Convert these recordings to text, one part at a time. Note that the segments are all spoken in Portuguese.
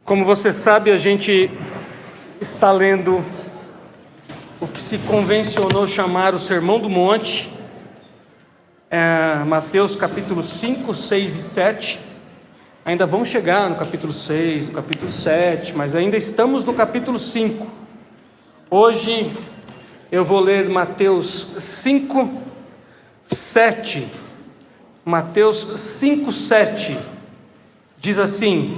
Como você sabe, a gente está lendo o que se convencionou chamar o Sermão do Monte, Mateus capítulo 5, 6 e 7. Ainda vamos chegar no capítulo 6, no capítulo 7, mas ainda estamos no capítulo 5. Hoje eu vou ler Mateus 5, 7. Mateus 5, 7. Diz assim: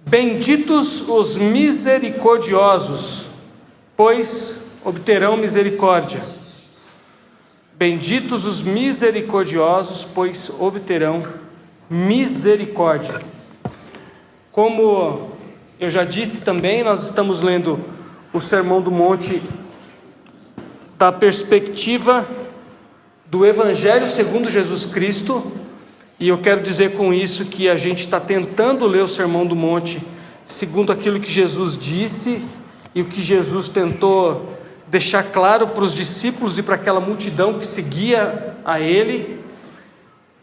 Benditos os misericordiosos, pois obterão misericórdia. Benditos os misericordiosos, pois obterão misericórdia. Como eu já disse também, nós estamos lendo o Sermão do Monte da perspectiva do Evangelho segundo Jesus Cristo. E eu quero dizer com isso que a gente está tentando ler o Sermão do Monte segundo aquilo que Jesus disse e o que Jesus tentou deixar claro para os discípulos e para aquela multidão que seguia a Ele.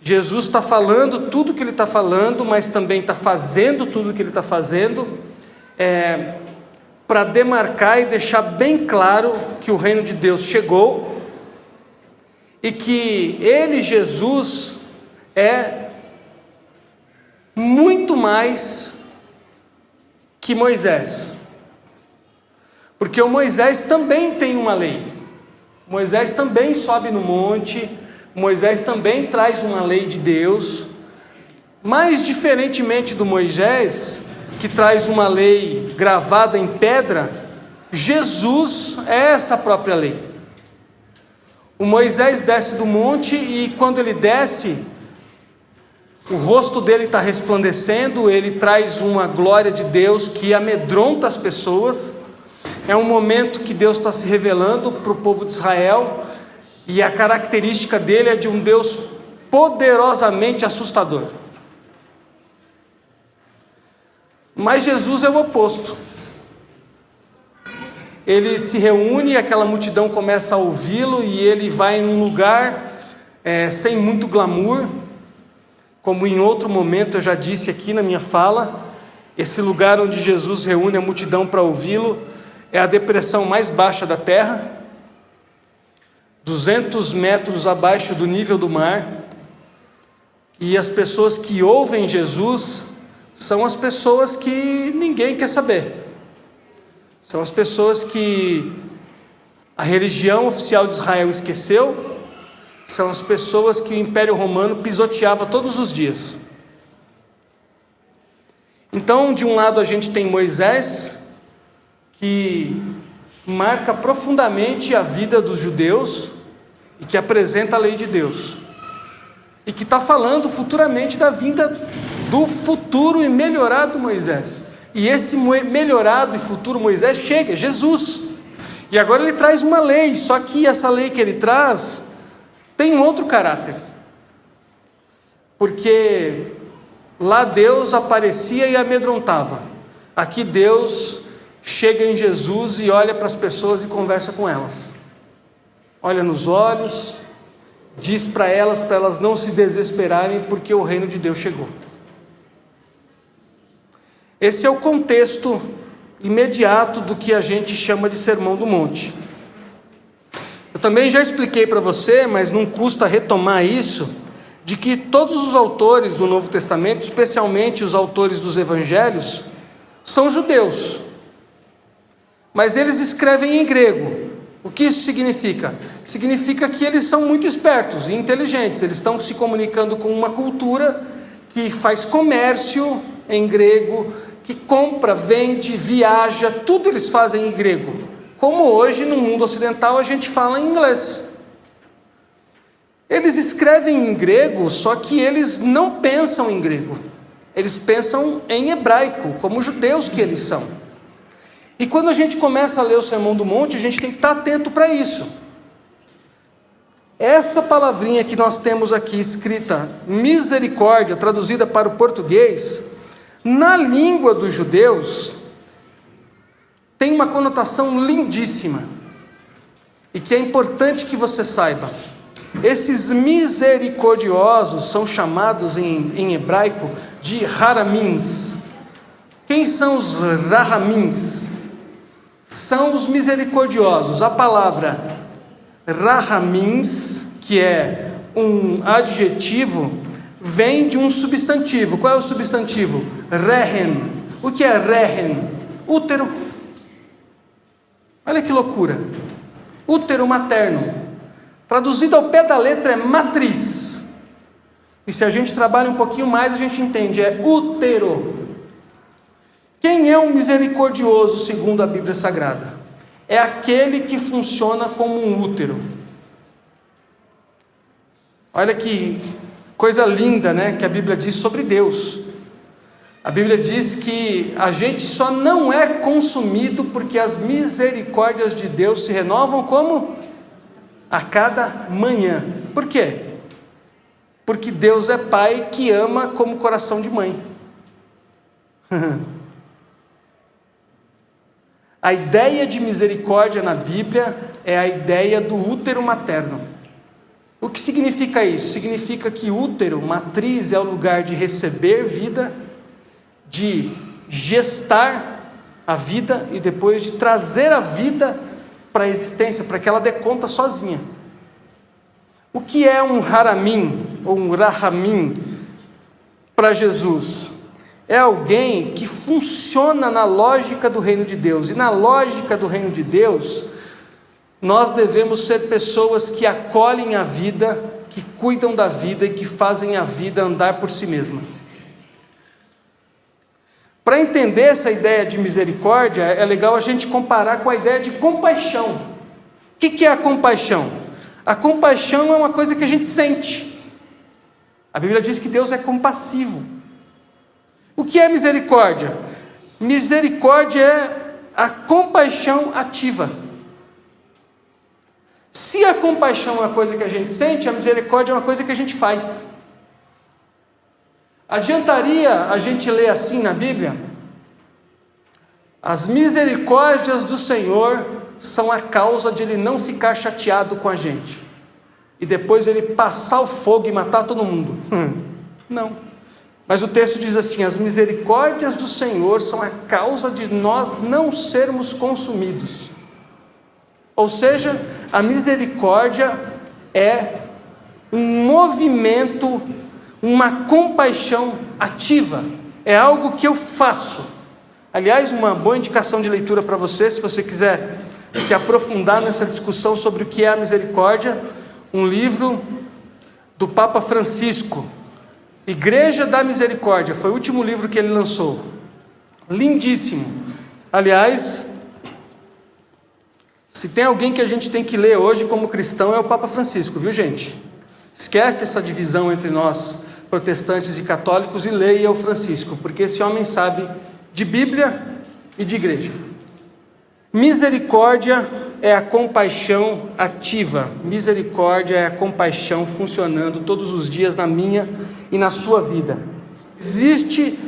Jesus está falando tudo o que Ele está falando, mas também está fazendo tudo o que Ele está fazendo, para demarcar e deixar bem claro que o reino de Deus chegou e que Ele, Jesus, é muito mais que Moisés, porque o Moisés também tem uma lei. Moisés também sobe no monte, Moisés também traz uma lei de Deus, mas diferentemente do Moisés, que traz uma lei gravada em pedra, Jesus é essa própria lei. O Moisés desce do monte e quando ele desce, o rosto dele está resplandecendo, ele traz uma glória de Deus que amedronta as pessoas. É um momento que Deus está se revelando para o povo de Israel, e a característica dele é de um Deus poderosamente assustador. Mas Jesus é o oposto. Ele se reúne, aquela multidão começa a ouvi-lo, e ele vai em um lugar sem muito glamour. Como em outro momento eu já disse aqui na minha fala, esse lugar onde Jesus reúne a multidão para ouvi-lo é a depressão mais baixa da terra, 200 metros abaixo do nível do mar, e as pessoas que ouvem Jesus são as pessoas que ninguém quer saber, são as pessoas que a religião oficial de Israel esqueceu, são as pessoas que o Império Romano pisoteava todos os dias. Então, de um lado a gente tem Moisés, que marca profundamente a vida dos judeus e que apresenta a lei de Deus, e que está falando futuramente da vinda do futuro e melhorado Moisés. E esse melhorado e futuro Moisés chega, Jesus, e agora ele traz uma lei, só que essa lei que ele traz tem um outro caráter, porque lá Deus aparecia e amedrontava, aqui Deus chega em Jesus e olha para as pessoas e conversa com elas, olha nos olhos, diz para elas não se desesperarem, porque o reino de Deus chegou. Esse é o contexto imediato do que a gente chama de Sermão do Monte. Eu também já expliquei para você, mas não custa retomar isso, de que todos os autores do Novo Testamento, especialmente os autores dos Evangelhos, são judeus, mas eles escrevem em grego. O que isso significa? Significa que eles são muito espertos e inteligentes, eles estão se comunicando com uma cultura que faz comércio em grego, que compra, vende, viaja, tudo eles fazem em grego. Como hoje no mundo ocidental a gente fala em inglês. Eles escrevem em grego, só que eles não pensam em grego, eles pensam em hebraico, como judeus que eles são. E quando a gente começa a ler o Sermão do Monte, a gente tem que estar atento para isso. Essa palavrinha que nós temos aqui escrita, misericórdia, traduzida para o português, na língua dos judeus, tem uma conotação lindíssima, e que é importante que você saiba. Esses misericordiosos são chamados em hebraico de haramins. Quem são os rahamins? São os misericordiosos. A palavra rahamins, que é um adjetivo, vem de um substantivo. Qual é o substantivo? Rehen. O que é rehen? Útero. Olha que loucura. Útero materno. Traduzido ao pé da letra é matriz. E se a gente trabalha um pouquinho mais, a gente entende, é útero. Quem é um misericordioso segundo a Bíblia Sagrada? É aquele que funciona como um útero. Olha que coisa linda, né, que a Bíblia diz sobre Deus. A Bíblia diz que a gente só não é consumido porque as misericórdias de Deus se renovam como? A cada manhã. Por quê? Porque Deus é pai que ama como coração de mãe. A ideia de misericórdia na Bíblia é a ideia do útero materno. O que significa isso? Significa que útero, matriz, é o lugar de receber vida, de gestar a vida e depois de trazer a vida para a existência, para que ela dê conta sozinha. O que é um haramim ou um rahamim para Jesus? É alguém que funciona na lógica do reino de Deus. E na lógica do reino de Deus, nós devemos ser pessoas que acolhem a vida, que cuidam da vida e que fazem a vida andar por si mesma. Para entender essa ideia de misericórdia, é legal a gente comparar com a ideia de compaixão. O que é a compaixão? A compaixão é uma coisa que a gente sente. A Bíblia diz que Deus é compassivo. O que é misericórdia? Misericórdia é a compaixão ativa. Se a compaixão é uma coisa que a gente sente, a misericórdia é uma coisa que a gente faz. Adiantaria a gente ler assim na Bíblia? As misericórdias do Senhor são a causa de Ele não ficar chateado com a gente e depois Ele passar o fogo e matar todo mundo. Não. Mas o texto diz assim: as misericórdias do Senhor são a causa de nós não sermos consumidos. Ou seja, a misericórdia é um movimento, uma compaixão ativa, é algo que eu faço. Aliás, uma boa indicação de leitura para você, se você quiser se aprofundar nessa discussão sobre o que é a misericórdia, um livro do Papa Francisco, Igreja da Misericórdia, foi o último livro que ele lançou, lindíssimo. Aliás, se tem alguém que a gente tem que ler hoje como cristão, é o Papa Francisco, viu gente? Esquece essa divisão entre nós protestantes e católicos e leia o Francisco, porque esse homem sabe de Bíblia e de igreja. Misericórdia é a compaixão ativa. Misericórdia é a compaixão funcionando todos os dias na minha e na sua vida. Existe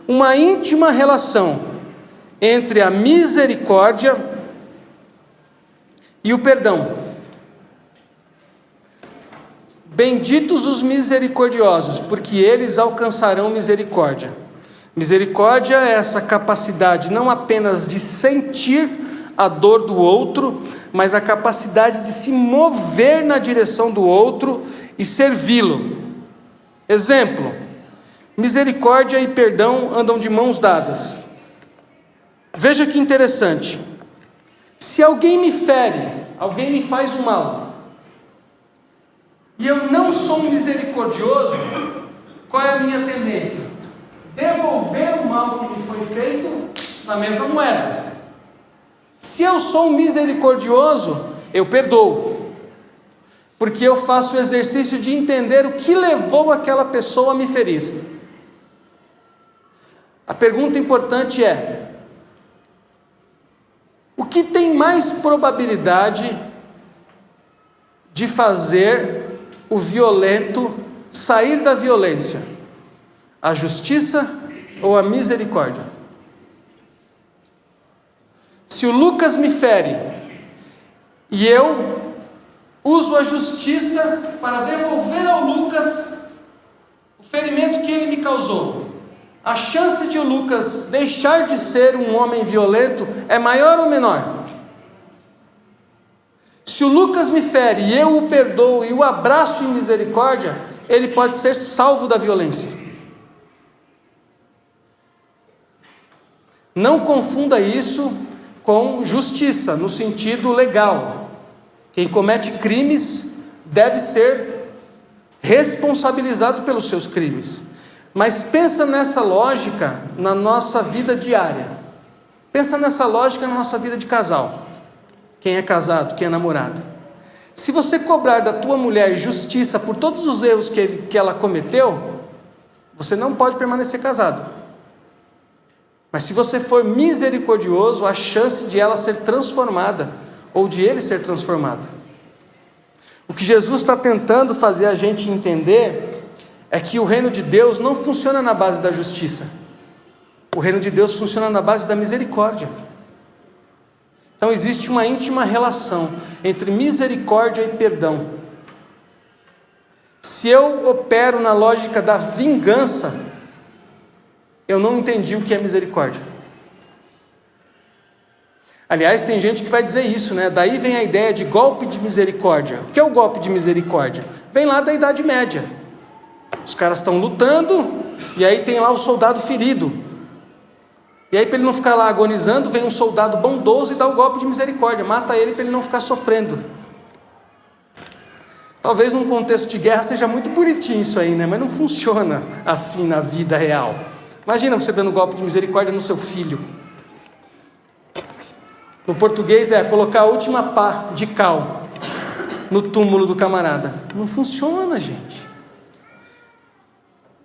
uma íntima relação entre a misericórdia e o perdão. Benditos os misericordiosos, porque eles alcançarão misericórdia. Misericórdia é essa capacidade não apenas de sentir a dor do outro, mas a capacidade de se mover na direção do outro e servi-lo. Exemplo: misericórdia e perdão andam de mãos dadas. Veja que interessante. Se alguém me fere, alguém me faz um mal, e eu não sou misericordioso, qual é a minha tendência? Devolver o mal que me foi feito na mesma moeda. Se eu sou misericordioso, eu perdoo, porque eu faço o exercício de entender o que levou aquela pessoa a me ferir. A pergunta importante é: o que tem mais probabilidade de fazer o violento sair da violência? A justiça ou a misericórdia? Se o Lucas me fere e eu uso a justiça para devolver ao Lucas o ferimento que ele me causou, a chance de o Lucas deixar de ser um homem violento é maior ou menor? Se o Lucas me fere e eu o perdoo e o abraço em misericórdia, ele pode ser salvo da violência. Não confunda isso com justiça, no sentido legal. Quem comete crimes deve ser responsabilizado pelos seus crimes. Mas pensa nessa lógica na nossa vida diária. Pensa nessa lógica na nossa vida de casal. Quem é casado, quem é namorado. Se você cobrar da tua mulher justiça por todos os erros que ela cometeu, você não pode permanecer casado. Mas se você for misericordioso, a chance de ela ser transformada, ou de ele ser transformado. O que Jesus está tentando fazer a gente entender é que o reino de Deus não funciona na base da justiça. O reino de Deus funciona na base da misericórdia. Então existe uma íntima relação entre misericórdia e perdão. Se eu opero na lógica da vingança, eu não entendi o que é misericórdia. Aliás, tem gente que vai dizer isso, né? Daí vem a ideia de golpe de misericórdia. O que é o golpe de misericórdia? Vem lá da Idade Média. Os caras estão lutando, e aí tem lá o soldado ferido. E aí, para ele não ficar lá agonizando, vem um soldado bondoso e dá o golpe de misericórdia, mata ele para ele não ficar sofrendo. Talvez num contexto de guerra seja muito bonitinho isso aí, né? Mas não funciona assim na vida real. Imagina você dando golpe de misericórdia no seu filho. No português é colocar a última pá de cal no túmulo do camarada. Não funciona, gente.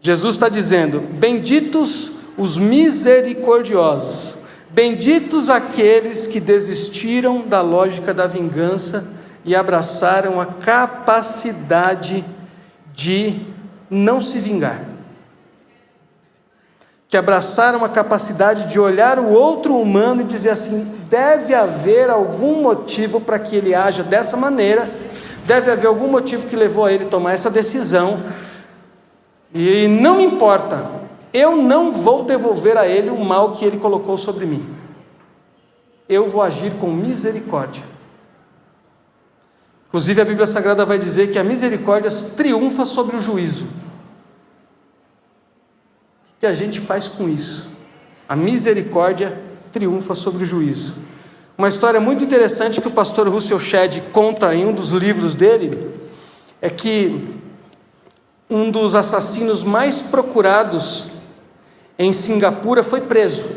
Jesus está dizendo: benditos os misericordiosos, benditos aqueles que desistiram da lógica da vingança e abraçaram a capacidade de não se vingar, que abraçaram a capacidade de olhar o outro humano e dizer assim: deve haver algum motivo para que ele haja dessa maneira, deve haver algum motivo que levou a ele tomar essa decisão, e não me importa, eu não vou devolver a ele o mal que ele colocou sobre mim, eu vou agir com misericórdia. Inclusive a Bíblia Sagrada vai dizer que a misericórdia triunfa sobre o juízo. O que a gente faz com isso? A misericórdia triunfa sobre o juízo. Uma história muito interessante que o pastor Russell Shedd conta em um dos livros dele, é que um dos assassinos mais procurados em Singapura foi preso.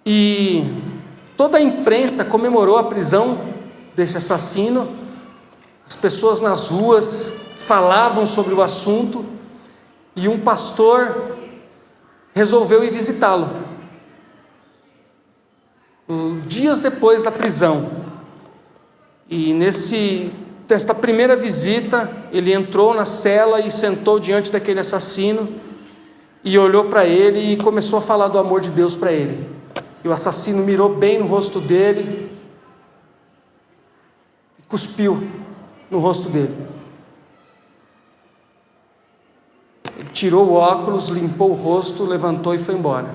E toda a imprensa comemorou a prisão desse assassino, as pessoas nas ruas falavam sobre o assunto, e um pastor resolveu ir visitá-lo, dias depois da prisão. E nesta primeira visita, ele entrou na cela e sentou diante daquele assassino, e olhou para ele e começou a falar do amor de Deus para ele. E o assassino mirou bem no rosto dele, e cuspiu no rosto dele. Ele tirou o óculos, limpou o rosto, levantou e foi embora.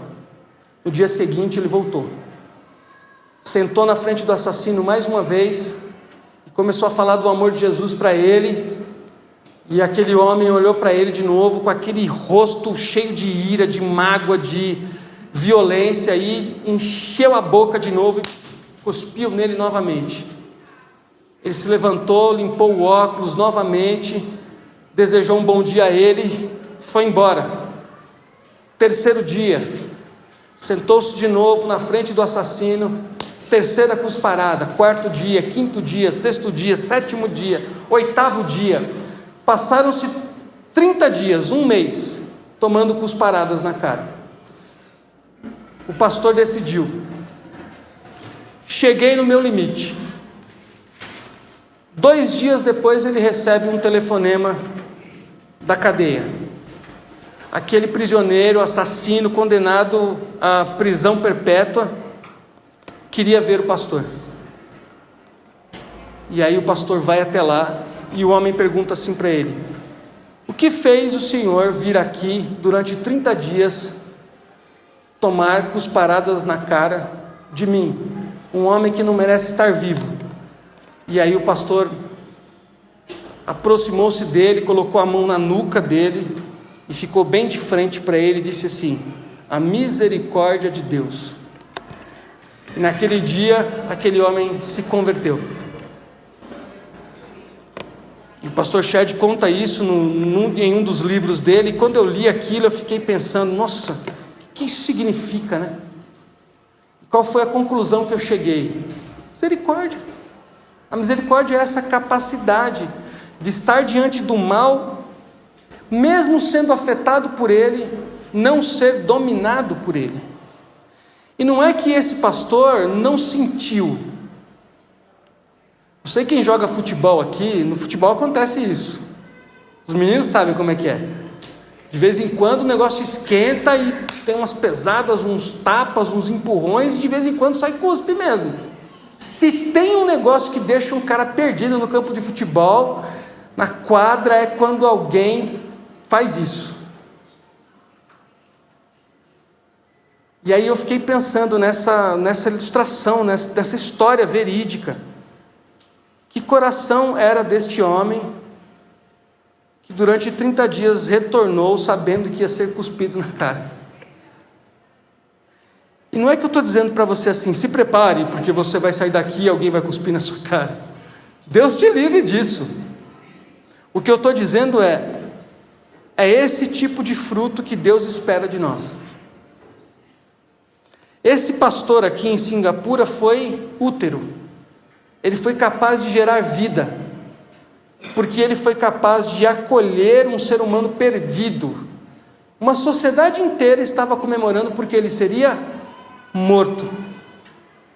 No dia seguinte ele voltou, sentou na frente do assassino mais uma vez, e começou a falar do amor de Jesus para ele. E aquele homem olhou para ele de novo, com aquele rosto cheio de ira, de mágoa, de violência, e encheu a boca de novo e cuspiu nele novamente. Ele se levantou, limpou o óculos novamente, desejou um bom dia a ele, foi embora. Terceiro dia, sentou-se de novo na frente do assassino, terceira cusparada, quarto dia, quinto dia, sexto dia, sétimo dia, oitavo dia. Passaram-se 30 dias, um mês, tomando cusparadas na cara. O pastor decidiu: cheguei no meu limite. 2 dias depois ele recebe um telefonema da cadeia. Aquele prisioneiro, assassino, condenado à prisão perpétua, queria ver o pastor. E aí o pastor vai até lá, e o homem pergunta assim para ele: o que fez o Senhor vir aqui durante 30 dias tomar cusparadas na cara de mim, um homem que não merece estar vivo? E aí o pastor aproximou-se dele, colocou a mão na nuca dele e ficou bem de frente para ele e disse assim: a misericórdia de Deus. E naquele dia, aquele homem se converteu. E o pastor Shed conta isso em um dos livros dele, e quando eu li aquilo, eu fiquei pensando, nossa, o que isso significa, né? Qual foi a conclusão que eu cheguei? Misericórdia. A misericórdia é essa capacidade de estar diante do mal, mesmo sendo afetado por ele, não ser dominado por ele. E não é que esse pastor não sentiu. Eu sei quem joga futebol aqui, no futebol acontece isso. Os meninos sabem como é que é. De vez em quando o negócio esquenta e tem umas pesadas, uns tapas, uns empurrões, e de vez em quando sai cuspe mesmo. Se tem um negócio que deixa um cara perdido no campo de futebol, na quadra, é quando alguém faz isso. E aí eu fiquei pensando nessa ilustração, nessa história verídica. Que coração era deste homem que durante 30 dias retornou sabendo que ia ser cuspido na cara? E não é que eu estou dizendo para você assim, se prepare, porque você vai sair daqui e alguém vai cuspir na sua cara. Deus te livre disso. O que eu estou dizendo é esse tipo de fruto que Deus espera de nós. Esse pastor aqui em Singapura foi útero. Ele foi capaz de gerar vida, porque ele foi capaz de acolher um ser humano perdido. Uma sociedade inteira estava comemorando porque ele seria morto.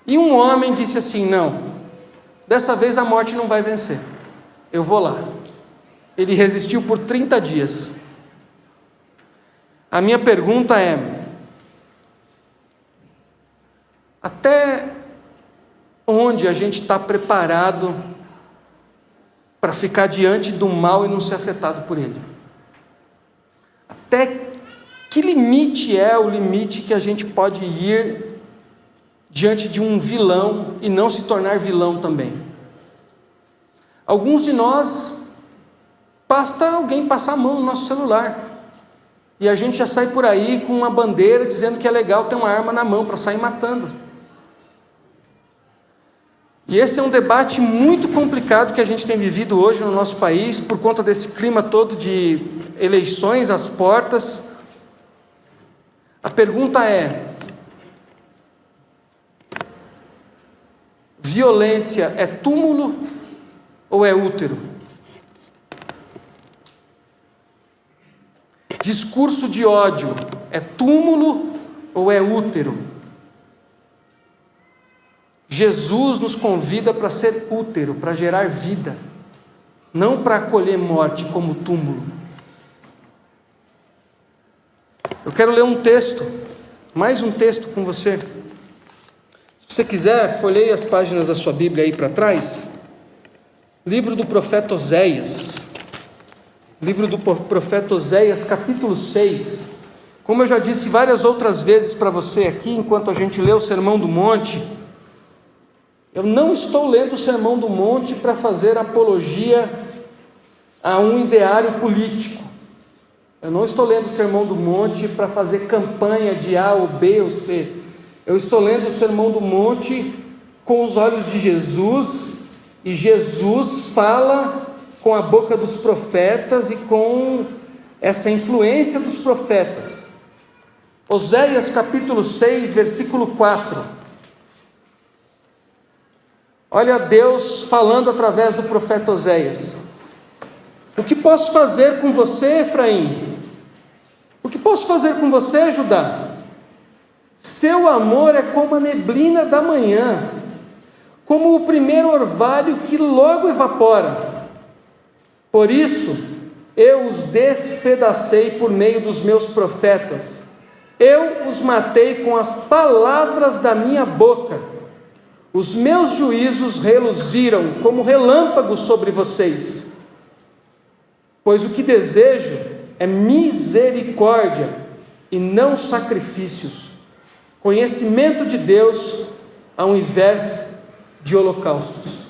E um homem disse assim: não, dessa vez a morte não vai vencer, eu vou lá. Ele resistiu por 30 dias. A minha pergunta é: até onde a gente está preparado para ficar diante do mal e não ser afetado por ele? Até que limite é o limite que a gente pode ir diante de um vilão e não se tornar vilão também? Alguns de nós, basta alguém passar a mão no nosso celular e a gente já sai por aí com uma bandeira dizendo que é legal ter uma arma na mão para sair matando. E esse é um debate muito complicado que a gente tem vivido hoje no nosso país, por conta desse clima todo de eleições às portas. A pergunta é: violência é túmulo ou é útero? Discurso de ódio é túmulo ou é útero? Jesus nos convida para ser útero, para gerar vida, não para acolher morte como túmulo. Eu quero ler um texto, mais um texto com você. Se você quiser, folheie as páginas da sua Bíblia aí para trás. Livro do profeta Oséias. Livro do profeta Oséias, capítulo 6. Como eu já disse várias outras vezes para você aqui, enquanto a gente lê o Sermão do Monte, eu não estou lendo o Sermão do Monte para fazer apologia a um ideário político. Eu não estou lendo o Sermão do Monte para fazer campanha de A ou B ou C. Eu estou lendo o Sermão do Monte com os olhos de Jesus, e Jesus fala com a boca dos profetas e com essa influência dos profetas. Oséias capítulo 6, versículo 4. Olha Deus falando através do profeta Oséias: o que posso fazer com você, Efraim? O que posso fazer com você, Judá? Seu amor é como a neblina da manhã, como o primeiro orvalho que logo evapora. Por isso, eu os despedacei por meio dos meus profetas. Eu os matei com as palavras da minha boca. Os meus juízos reluziram como relâmpagos sobre vocês. Pois o que desejo é misericórdia e não sacrifícios, conhecimento de Deus ao invés de holocaustos.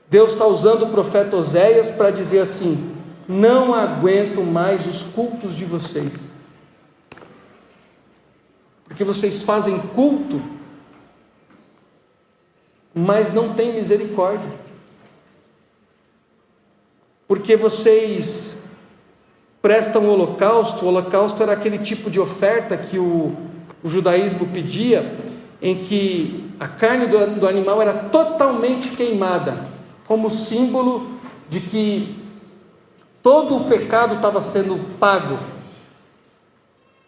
Deus está usando o profeta Oséias para dizer assim: não aguento mais os cultos de vocês, porque vocês fazem culto, mas não têm misericórdia, porque vocês prestam o holocausto era aquele tipo de oferta que o judaísmo pedia, em que a carne do animal era totalmente queimada, como símbolo de que todo o pecado estava sendo pago,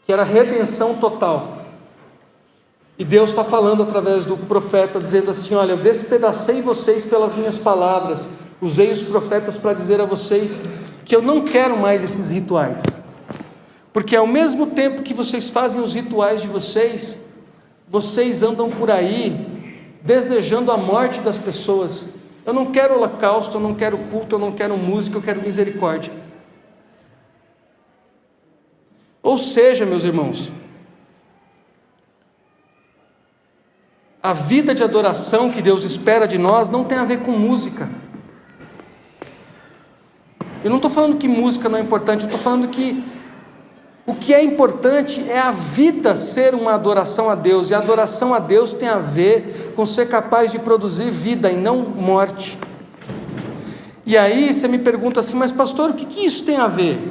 que era redenção total. E Deus está falando através do profeta, dizendo assim: olha, eu despedacei vocês pelas minhas palavras, usei os profetas para dizer a vocês que eu não quero mais esses rituais, porque ao mesmo tempo que vocês fazem os rituais de vocês, vocês andam por aí desejando a morte das pessoas. Eu não quero holocausto, eu não quero culto, eu não quero música, eu quero misericórdia. Ou seja, meus irmãos, a vida de adoração que Deus espera de nós não tem a ver com música. Eu não estou falando que música não é importante, eu estou falando que o que é importante é a vida ser uma adoração a Deus, e a adoração a Deus tem a ver com ser capaz de produzir vida e não morte. E aí você me pergunta assim: mas pastor, o que isso tem a ver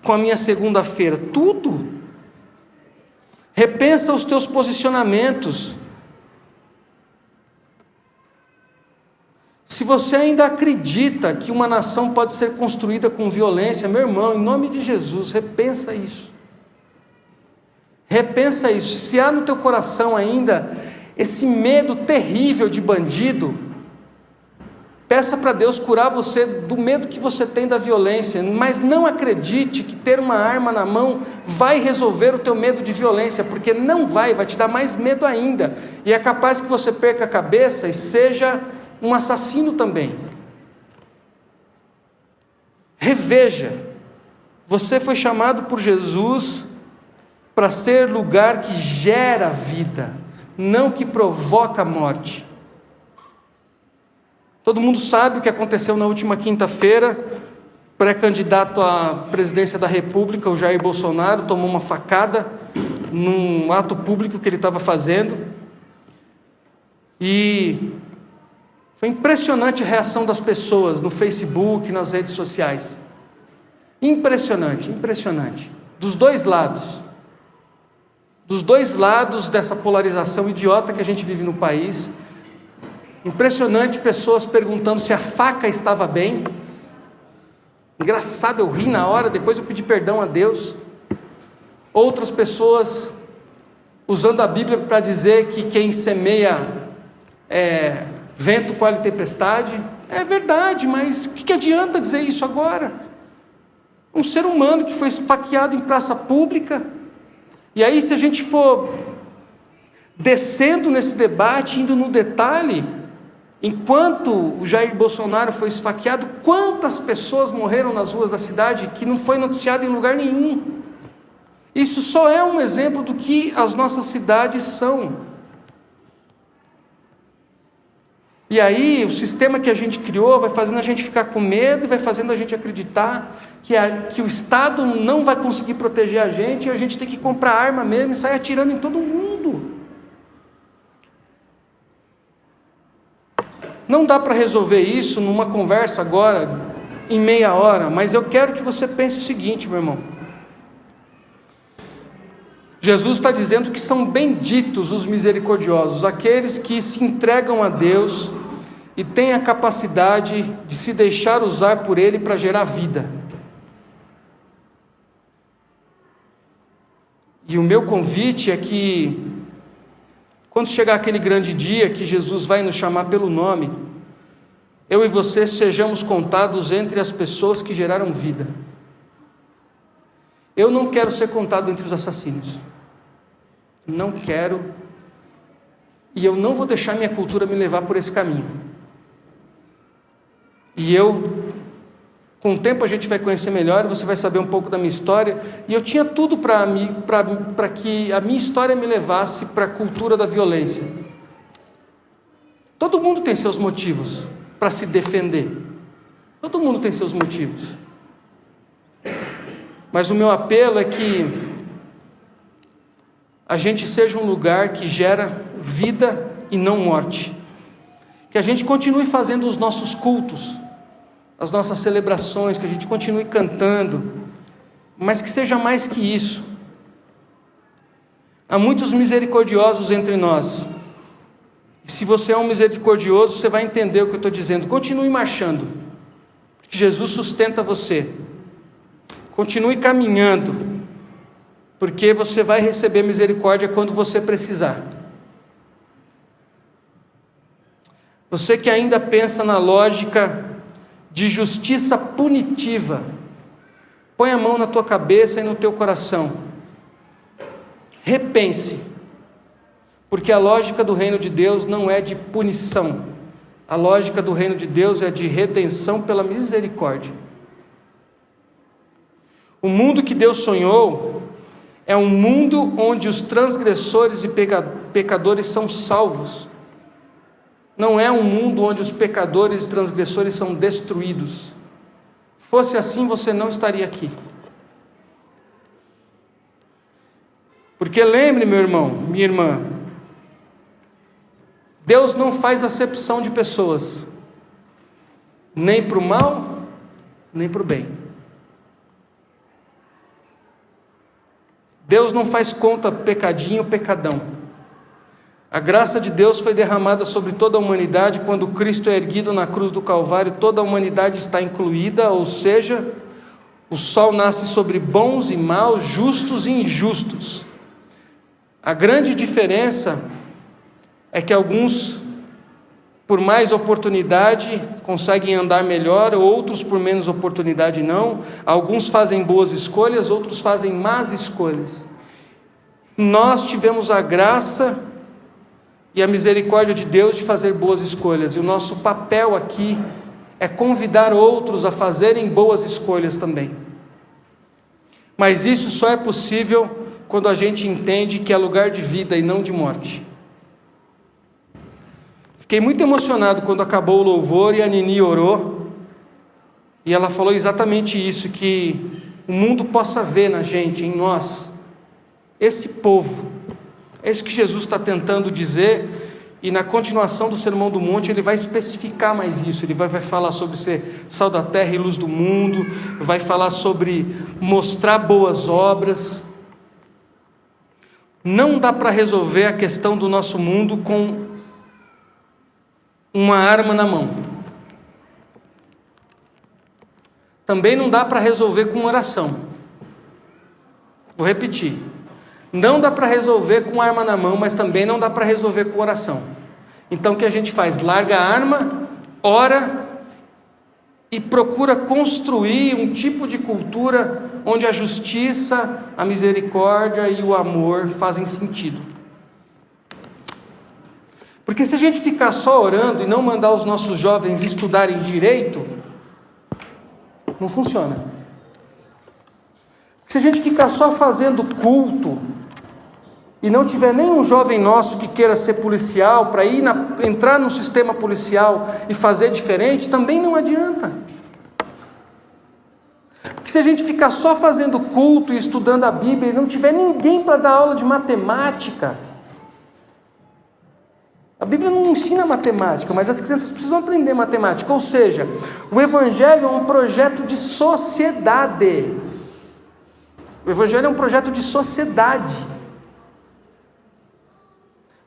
com a minha segunda-feira? Tudo. Repensa os teus posicionamentos. Se você ainda acredita que uma nação pode ser construída com violência, meu irmão, em nome de Jesus, repensa isso. Repensa isso. Se há no teu coração ainda esse medo terrível de bandido, peça para Deus curar você do medo que você tem da violência, mas não acredite que ter uma arma na mão vai resolver o teu medo de violência, porque não vai te dar mais medo ainda, e é capaz que você perca a cabeça e seja um assassino também. Reveja, você foi chamado por Jesus para ser lugar que gera vida, não que provoca a morte. Todo mundo sabe o que aconteceu na última quinta-feira. Pré-candidato à presidência da República, o Jair Bolsonaro, tomou uma facada num ato público que ele estava fazendo, e foi impressionante a reação das pessoas no Facebook, nas redes sociais. Impressionante, impressionante. Dos dois lados dessa polarização idiota que a gente vive no país. Impressionante, pessoas perguntando se a faca estava bem. Engraçado, eu ri na hora, depois eu pedi perdão a Deus. Outras pessoas usando a Bíblia para dizer que quem semeia vento, colhe tempestade. É verdade, mas o que adianta dizer isso agora? Um ser humano que foi esfaqueado em praça pública. E aí, se a gente for descendo nesse debate, indo no detalhe, enquanto o Jair Bolsonaro foi esfaqueado, quantas pessoas morreram nas ruas da cidade que não foi noticiado em lugar nenhum? Isso só é um exemplo do que as nossas cidades são. E aí, o sistema que a gente criou vai fazendo a gente ficar com medo, e vai fazendo a gente acreditar que o Estado não vai conseguir proteger a gente, e a gente tem que comprar arma mesmo e sair atirando em todo mundo. Não dá para resolver isso numa conversa agora, em meia hora, mas eu quero que você pense o seguinte, meu irmão. Jesus está dizendo que são benditos os misericordiosos, aqueles que se entregam a Deus e têm a capacidade de se deixar usar por Ele para gerar vida. E o meu convite é que, quando chegar aquele grande dia que Jesus vai nos chamar pelo nome, eu e você sejamos contados entre as pessoas que geraram vida. Eu não quero ser contado entre os assassinos. Não quero. E eu não vou deixar minha cultura me levar por esse caminho. E eu Com o tempo a gente vai conhecer melhor, você vai saber um pouco da minha história, e eu tinha tudo para que a minha história me levasse para a cultura da violência. Todo mundo tem seus motivos para se defender. Todo mundo tem seus motivos. Mas o meu apelo é que a gente seja um lugar que gera vida e não morte. Que a gente continue fazendo os nossos cultos, as nossas celebrações, que a gente continue cantando, mas que seja mais que isso. Há muitos misericordiosos entre nós. E se você é um misericordioso, você vai entender o que eu estou dizendo. Continue marchando, porque Jesus sustenta você. Continue caminhando, porque você vai receber misericórdia quando você precisar. Você que ainda pensa na lógica de justiça punitiva, põe a mão na tua cabeça e no teu coração. Repense, porque a lógica do reino de Deus não é de punição. A lógica do reino de Deus é de redenção pela misericórdia. O mundo que Deus sonhou é um mundo onde os transgressores e pecadores são salvos. Não é um mundo onde os pecadores e transgressores são destruídos. Fosse assim, você não estaria aqui. Porque lembre, meu irmão, minha irmã, Deus não faz acepção de pessoas, nem para o mal, nem para o bem. Deus não faz conta pecadinho, pecadão. A graça de Deus foi derramada sobre toda a humanidade. Quando Cristo é erguido na cruz do Calvário, toda a humanidade está incluída, ou seja, o sol nasce sobre bons e maus, justos e injustos. A grande diferença é que alguns, por mais oportunidade, conseguem andar melhor, outros por menos oportunidade não. Alguns fazem boas escolhas, outros fazem más escolhas. Nós tivemos a graça e a misericórdia de Deus de fazer boas escolhas, e o nosso papel aqui é convidar outros a fazerem boas escolhas também. Mas isso só é possível quando a gente entende que é lugar de vida e não de morte. Fiquei muito emocionado quando acabou o louvor e a Nini orou, e ela falou exatamente isso, que o mundo possa ver na gente, em nós, esse povo. É isso que Jesus está tentando dizer, e na continuação do Sermão do Monte ele vai especificar mais isso. Ele vai falar sobre ser sal da terra e luz do mundo, vai falar sobre mostrar boas obras. Não dá para resolver a questão do nosso mundo com uma arma na mão. Também não dá para resolver com oração. Vou repetir. Não dá para resolver com arma na mão, mas também não dá para resolver com oração. Então o que a gente faz? Larga a arma, ora e procura construir um tipo de cultura onde a justiça, a misericórdia e o amor fazem sentido. Porque se a gente ficar só orando e não mandar os nossos jovens estudarem direito, não funciona. Se a gente ficar só fazendo culto e não tiver nenhum jovem nosso que queira ser policial, para entrar no sistema policial e fazer diferente, também não adianta. Porque se a gente ficar só fazendo culto e estudando a Bíblia e não tiver ninguém para dar aula de matemática, a Bíblia não ensina matemática, mas as crianças precisam aprender matemática. Ou seja, o Evangelho é um projeto de sociedade. O Evangelho é um projeto de sociedade.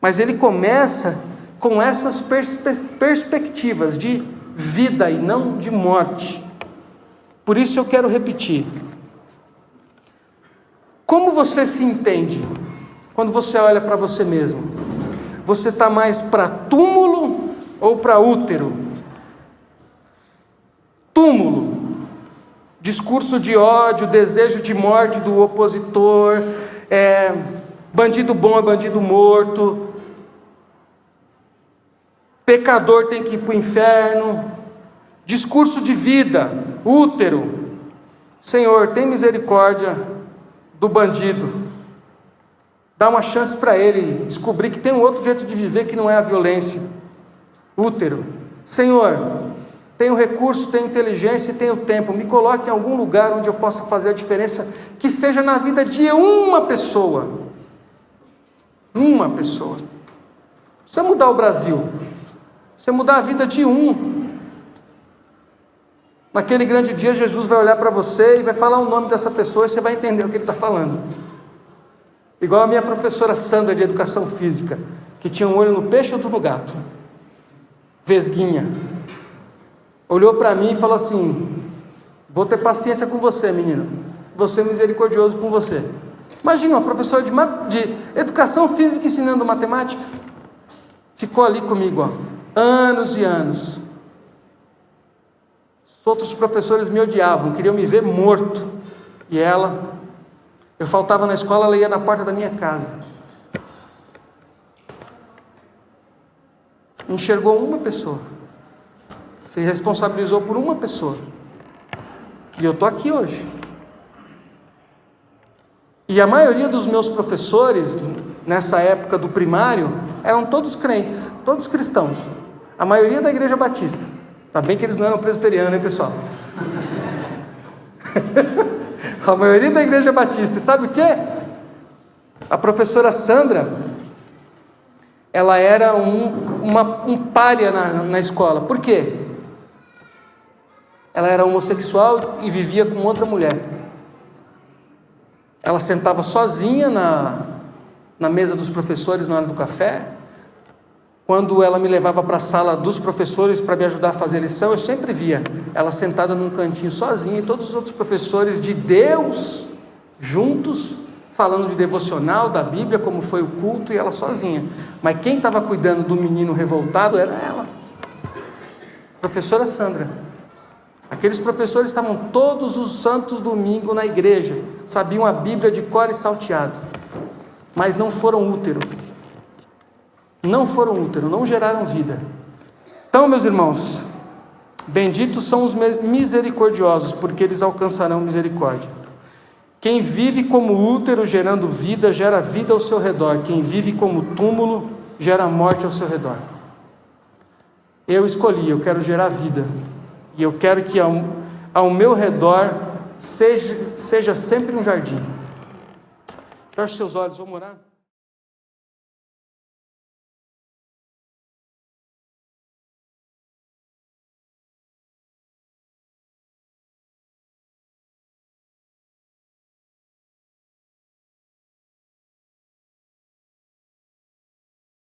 Mas ele começa com essas perspectivas de vida e não de morte. Por isso eu quero repetir. Como você se entende quando você olha para você mesmo? Você está mais para túmulo ou para útero? Túmulo, discurso de ódio, desejo de morte do opositor, bandido bom é bandido morto, pecador tem que ir para o inferno, Discurso de vida, útero. Senhor, tem misericórdia do bandido. Dá uma chance para ele descobrir que tem um outro jeito de viver que não é a violência. Útero. Senhor, tenho recurso, tenho inteligência e tenho tempo. Me coloque em algum lugar onde eu possa fazer a diferença, que seja na vida de uma pessoa. Uma pessoa. Você mudar o Brasil, você mudar a vida de um. Naquele grande dia, Jesus vai olhar para você e vai falar o nome dessa pessoa e você vai entender o que ele está falando. Igual a minha professora Sandra de Educação Física, que tinha um olho no peixe e outro no gato. Vesguinha. Olhou para mim e falou assim: vou ter paciência com você, menino. Vou ser misericordioso com você. Imagina, uma professora de Educação Física ensinando matemática. Ficou ali comigo, ó, anos e anos. Os outros professores me odiavam, queriam me ver morto. E ela, eu faltava na escola, ela ia na porta da minha casa. Enxergou uma pessoa. Se responsabilizou por uma pessoa. E eu estou aqui hoje. E a maioria dos meus professores, nessa época do primário, eram todos crentes, todos cristãos. A maioria da Igreja Batista. Tá bem que eles não eram presbiterianos, hein, pessoal? A maioria da Igreja Batista. E sabe o quê? A professora Sandra, ela era um pária na escola. Por quê? Ela era homossexual e vivia com outra mulher. Ela sentava sozinha na mesa dos professores na hora do café. Quando ela me levava para a sala dos professores para me ajudar a fazer lição, eu sempre via ela sentada num cantinho sozinha e todos os outros professores de Deus juntos, falando de devocional, da Bíblia, como foi o culto, e ela sozinha. Mas quem estava cuidando do menino revoltado era ela, professora Sandra. Aqueles professores estavam todos os santos domingos na igreja, sabiam a Bíblia de cor e salteado, mas não foram útero. Não foram útero, não geraram vida. Então, meus irmãos, benditos são os misericordiosos, porque eles alcançarão misericórdia. Quem vive como útero gerando vida, gera vida ao seu redor. Quem vive como túmulo, gera morte ao seu redor. Eu escolhi, eu quero gerar vida. E eu quero que ao meu redor seja sempre um jardim. Feche seus olhos, vamos orar.